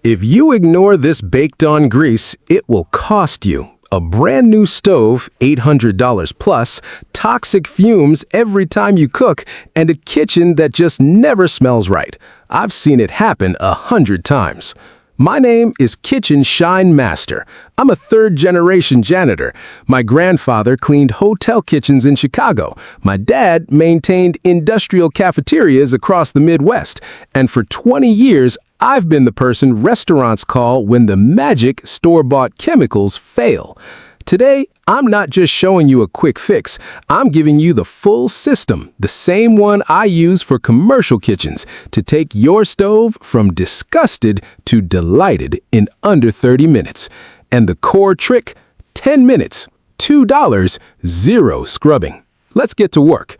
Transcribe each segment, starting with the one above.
If you ignore this baked-on grease, it will cost you a brand new stove, $800 plus, toxic fumes every time you cook, and a kitchen that just never smells right. I've seen it happen 100 times. My name is Kitchen Shine Master. I'm a third-generation janitor. My grandfather cleaned hotel kitchens in Chicago. My dad maintained industrial cafeterias across the Midwest. And for 20 years, I've been the person restaurants call when the magic store-bought chemicals fail. Today, I'm not just showing you a quick fix. I'm giving you the full system, the same one I use for commercial kitchens, to take your stove from disgusted to delighted in under 30 minutes. And the core trick? 10 minutes, $2, zero scrubbing. Let's get to work.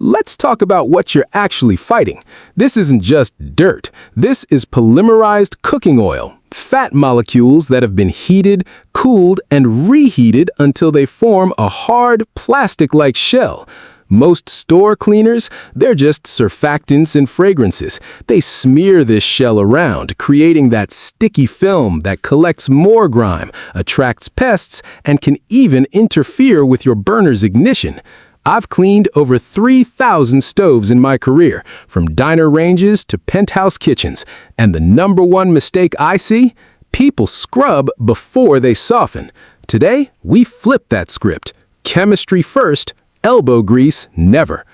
Let's talk about what you're actually fighting. This isn't just dirt. This is polymerized cooking oil, fat molecules that have been heated, cooled, and reheated until they form a hard, plastic-like shell. Most store cleaners, they're just surfactants and fragrances. They smear this shell around, creating that sticky film that collects more grime, attracts pests, and can even interfere with your burner's ignition. I've cleaned over 3,000 stoves in my career, from diner ranges to penthouse kitchens, and the #1 mistake I see? People scrub before they soften. Today, we flip that script. Chemistry first, elbow grease never.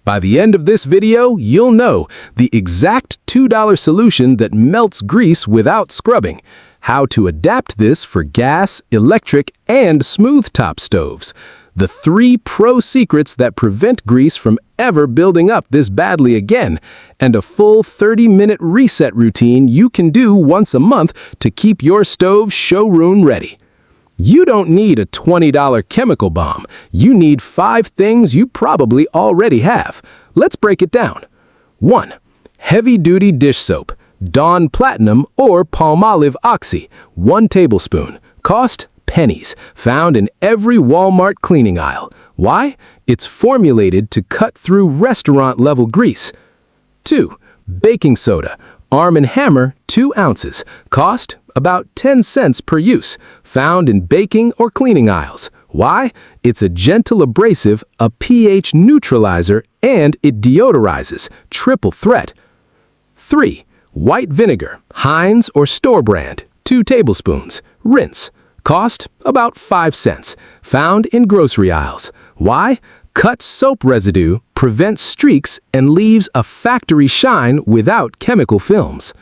By the end of this video, you'll know the exact $2 solution that melts grease without scrubbing, how to adapt this for gas, electric, and smooth-top stoves, the 3 pro secrets that prevent grease from ever building up this badly again, and a full 30-minute reset routine you can do once a month to keep your stove showroom ready. You don't need a $20 chemical bomb. You need 5 things you probably already have. Let's break it down. 1. Heavy-duty dish soap. Dawn Platinum or Palmolive Oxy, 1 tablespoon. Cost? Pennies, found in every Walmart cleaning aisle. Why? It's formulated to cut through restaurant-level grease. 2. Baking soda, Arm & Hammer, 2 ounces. Cost? About 10 cents per use, found in baking or cleaning aisles. Why? It's a gentle abrasive, a pH neutralizer, and it deodorizes. Triple threat. 3. White vinegar, Heinz or store brand, 2 tablespoons. Rinse. Cost? About 5 cents. Found in grocery aisles. Why? Cuts soap residue, prevents streaks, and leaves a factory shine without chemical films.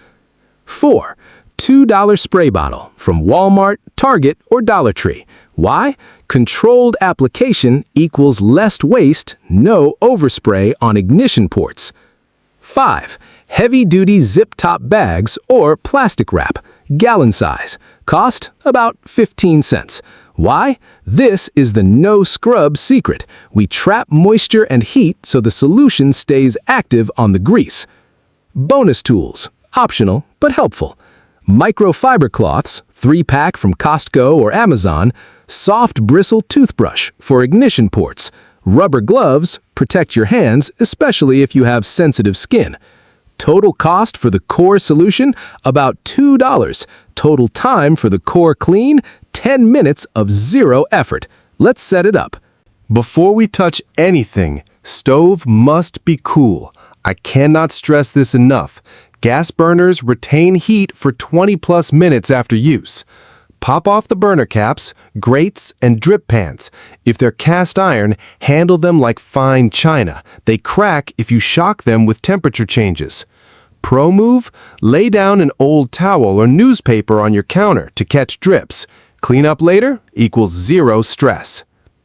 4. $2 spray bottle from Walmart, Target, or Dollar Tree. Why? Controlled application equals less waste, no overspray on ignition ports. 5. Heavy-duty zip-top bags or plastic wrap, gallon size. Cost? About 15 cents. Why? This is the no-scrub secret. We trap moisture and heat so the solution stays active on the grease. Bonus tools. Optional, but helpful. Microfiber cloths, 3-pack from Costco or Amazon. Soft bristle toothbrush for ignition ports. Rubber gloves, protect your hands, especially if you have sensitive skin. Total cost for the core solution, about $2. Total time for the core clean, 10 minutes of zero effort. Let's set it up. Before we touch anything, stove must be cool. I cannot stress this enough. Gas burners retain heat for 20+ minutes after use. Pop off the burner caps, grates, and drip pans. If they're cast iron, handle them like fine china. They crack if you shock them with temperature changes. Pro move, lay down an old towel or newspaper on your counter to catch drips. Clean up later equals zero stress.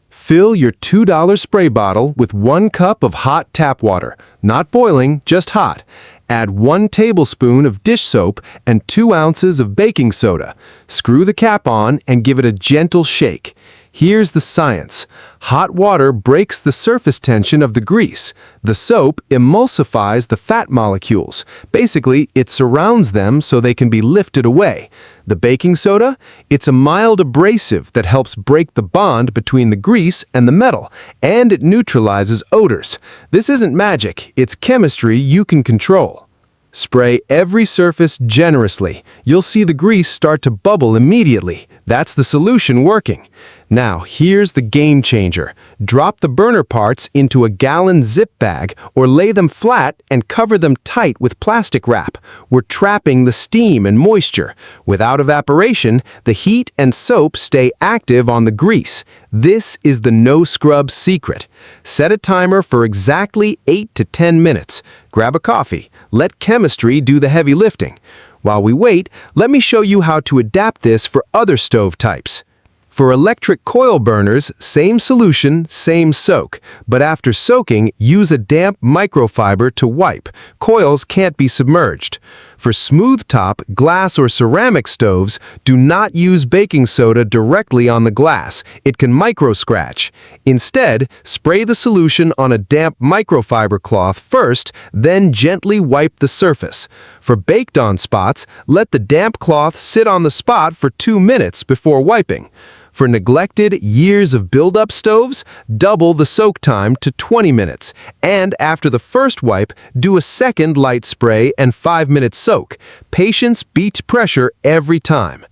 Fill your $2 spray bottle with 1 cup of hot tap water, not boiling, just hot. Add 1 tablespoon of dish soap and 2 ounces of baking soda. Screw the cap on and give it a gentle shake. Here's the science. Hot water breaks the surface tension of the grease. The soap emulsifies the fat molecules. Basically, it surrounds them so they can be lifted away. The baking soda? It's a mild abrasive that helps break the bond between the grease and the metal, and it neutralizes odors. This isn't magic, it's chemistry you can control. Spray every surface generously. You'll see the grease start to bubble immediately. That's the solution working. Now, here's the game changer. Drop the burner parts into a gallon zip bag or lay them flat and cover them tight with plastic wrap. We're trapping the steam and moisture. Without evaporation, the heat and soap stay active on the grease. This is the no-scrub secret. Set a timer for exactly 8 to 10 minutes. Grab a coffee. Let chemistry do the heavy lifting. While we wait, let me show you how to adapt this for other stove types. For electric coil burners, same solution, same soak. But after soaking, use a damp microfiber to wipe. Coils can't be submerged. For smooth-top, glass or ceramic stoves, do not use baking soda directly on the glass. It can micro-scratch. Instead, spray the solution on a damp microfiber cloth first, then gently wipe the surface. For baked-on spots, let the damp cloth sit on the spot for 2 minutes before wiping. For neglected years of buildup stoves, double the soak time to 20 minutes. And after the first wipe, do a second light spray and 5-minute soak. Patience beats pressure every time.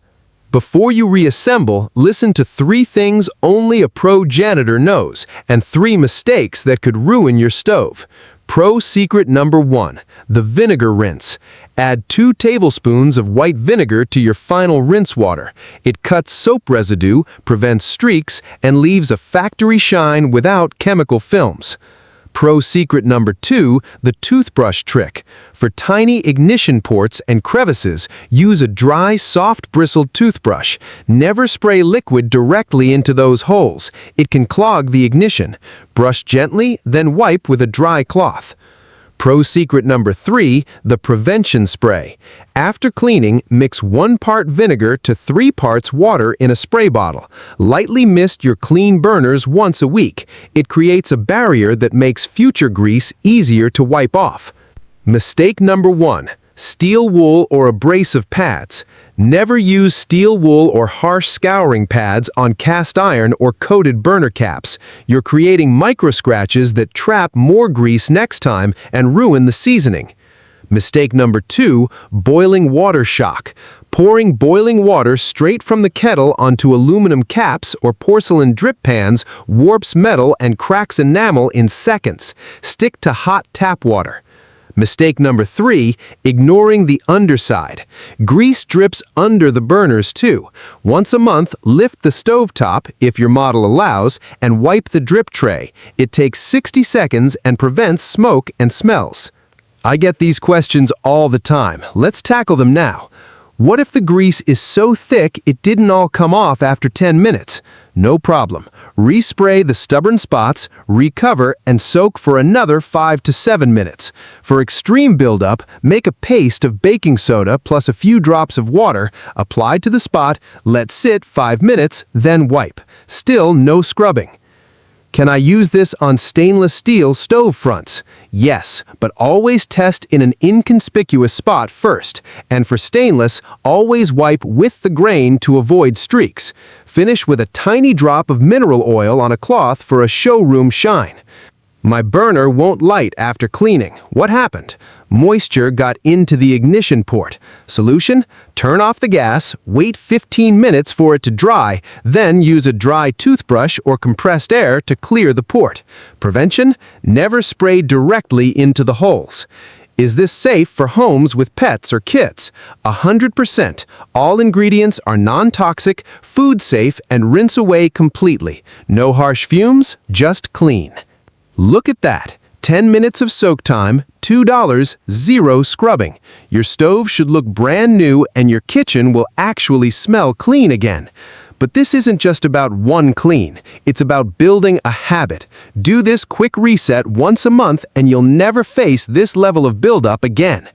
Before you reassemble, listen to 3 things only a pro janitor knows, and 3 mistakes that could ruin your stove. Pro secret number 1, the vinegar rinse. Add 2 tablespoons of white vinegar to your final rinse water. It cuts soap residue, prevents streaks, and leaves a factory shine without chemical films. Pro secret number 2, the toothbrush trick. For tiny ignition ports and crevices, use a dry, soft bristled toothbrush. Never spray liquid directly into those holes. It can clog the ignition. Brush gently, then wipe with a dry cloth. Pro secret number 3, the prevention spray. After cleaning, mix 1 part vinegar to 3 parts water in a spray bottle. Lightly mist your clean burners once a week. It creates a barrier that makes future grease easier to wipe off. Mistake number 1. Steel wool or abrasive pads. Never use steel wool or harsh scouring pads on cast iron or coated burner caps. You're creating micro scratches that trap more grease next time and ruin the seasoning. Mistake number 2, boiling water shock. Pouring boiling water straight from the kettle onto aluminum caps or porcelain drip pans warps metal and cracks enamel in seconds. Stick to hot tap water. Mistake number 3, ignoring the underside. Grease drips under the burners too. Once a month, lift the stovetop, if your model allows, and wipe the drip tray. It takes 60 seconds and prevents smoke and smells. I get these questions all the time. Let's tackle them now. What if the grease is so thick it didn't all come off after 10 minutes? No problem. Respray the stubborn spots, recover, and soak for another 5 to 7 minutes. For extreme buildup, make a paste of baking soda plus a few drops of water, apply to the spot, let sit 5 minutes, then wipe. Still no scrubbing. Can I use this on stainless steel stove fronts? Yes, but always test in an inconspicuous spot first. And for stainless, always wipe with the grain to avoid streaks. Finish with a tiny drop of mineral oil on a cloth for a showroom shine. My burner won't light after cleaning. What happened? Moisture got into the ignition port. Solution? Turn off the gas, wait 15 minutes for it to dry, then use a dry toothbrush or compressed air to clear the port. Prevention? Never spray directly into the holes. Is this safe for homes with pets or kids? 100%. All ingredients are non-toxic, food safe, and rinse away completely. No harsh fumes, just clean. Look at that. 10 minutes of soak time, $2, 0 scrubbing. Your stove should look brand new and your kitchen will actually smell clean again. But this isn't just about one clean. It's about building a habit. Do this quick reset once a month and you'll never face this level of buildup again.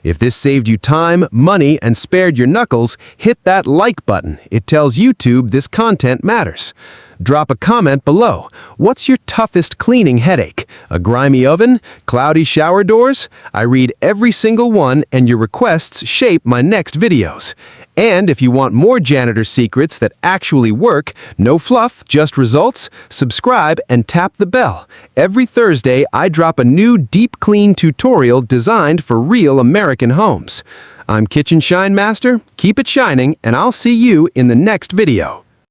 If this saved you time, money, and spared your knuckles, hit that like button. It tells YouTube this content matters. Drop a comment below. What's your toughest cleaning headache? A grimy oven? Cloudy shower doors? I read every single one and your requests shape my next videos. And if you want more janitor secrets that actually work, no fluff, just results, subscribe and tap the bell. Every Thursday, I drop a new deep clean tutorial designed for real American homes. I'm Kitchen Shine Master. Keep it shining, and I'll see you in the next video.